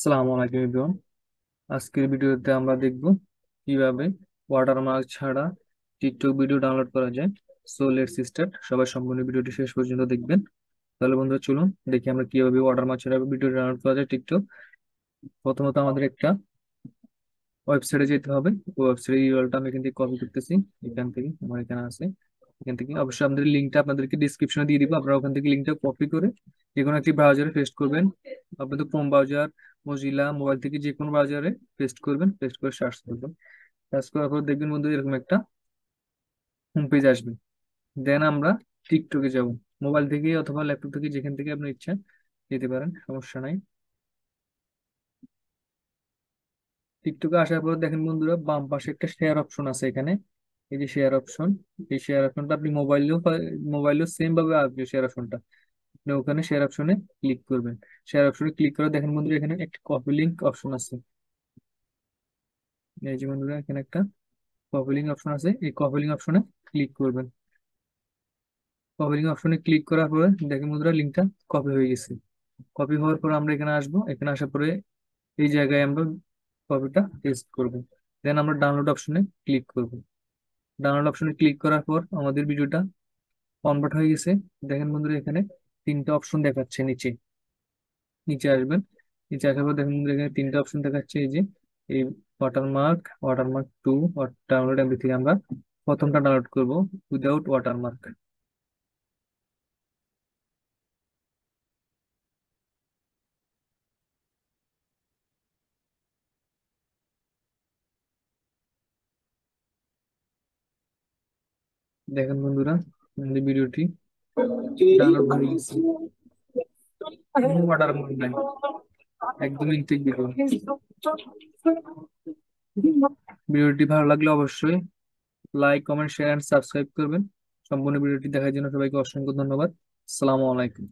আসসালামু আলাইকুম এভরিওয়ান। আজকের ভিডিওতে আমরা দেখব কিভাবে ওয়াটারমার্ক ছাড়া টিকটক ভিডিও ডাউনলোড করা যায়। So let's start. সবাই সম্পূর্ণ ভিডিওটি শেষ পর্যন্ত দেখবেন। তাহলে বন্ধুরা চলুন দেখি আমরা কিভাবে ওয়াটারমার্ক ছাড়া ভিডিও ডাউনলোড করা যায় টিকটক। প্রথমত আমাদের একটা ওয়েবসাইটে যেতে হবে। ওই ওয়েবসাইটের ইউআরএলটা আমি এখান থেকে কপি করতেছি। এখান থেকে আমার এখানে আছে। এখান থেকে অবশ্যই আপনাদের লিঙ্কটা আপনাদেরকে ডিসক্রিপশনে দিয়ে দিব। আপনারা ওখান থেকে লিঙ্কটা কপি করে যে কোনো একটি ব্রাউজারে পেস্ট করবেন। আপনাদের ক্রোম ব্রাউজার, মজিলা মোবাইল থেকে যে কোনো ব্রাউজারে পেস্ট করবেন, পেস্ট করে সার্চ করবেন। সার্চ করার পর দেখবেন বন্ধু এরকম একটা হোম পেজ আসবে। দেন আমরা টিকটকে যাব। মোবাইল থেকে অথবা ল্যাপটপ থেকে যেখান থেকে আপনার ইচ্ছা যেতে পারেন, সমস্যা নাই। টিকটকে আসার পর দেখেন বন্ধুরা বাম পাশে একটা শেয়ার অপশন আছে এখানে। এই যে শেয়ার অপশন, এই শেয়ার অপশনটা আপনি মোবাইলেও সেম ভাবে আসবে শেয়ার অপশনটা। আপনি ওখানে শেয়ার অপশনে ক্লিক করবেন। শেয়ার অপশনে ক্লিক করে দেখেন বন্ধুরা এখানে একটা কপি লিঙ্ক অপশন আছে। এই যে বন্ধুরা এখানে একটা কপি লিঙ্ক অপশন আছে, এই কপি লিঙ্ক অপশনে ক্লিক করবেন। কপি লিঙ্ক অপশনে ক্লিক করার পরে দেখেন বন্ধুরা লিঙ্কটা কপি হয়ে গেছে। কপি হওয়ার পর আমরা এখানে আসবো। এখানে আসার পরে এই জায়গায় আমরা কপিটা পেস্ট করব। দেন আমরা ডাউনলোড অপশনে ক্লিক করব। ডাউনলোড অপশনে ক্লিক করার পর আমাদের ভিডিওটা কনভার্ট হয়ে গেছে। দেখেন বন্ধুরা এখানে তিনটা অপশন দেখাচ্ছে নিচে। নিচে আসবেন। নিচে আসার পর দেখেন বন্ধুরা এখানে তিনটা অপশন দেখাচ্ছে। এই যে এই watermark, watermark to, download MB থেকে আমরা প্রথমটা ডাউনলোড করব, উইদাউট ওয়াটারমার্ক। দেখেন বন্ধুরা আমাদের ভিডিওটি ডাউনলোড হয়ে গেছে। কোনো ওয়াটারমার্ক নাই, একদম ইনটেক ভিডিও। ভিডিওটি ভালো লাগলে অবশ্যই like, comment, share and subscribe করবেন। সম্পূর্ণ ভিডিওটি দেখার জন্য সবাইকে অসংখ্য ধন্যবাদ। আসসালামু আলাইকুম।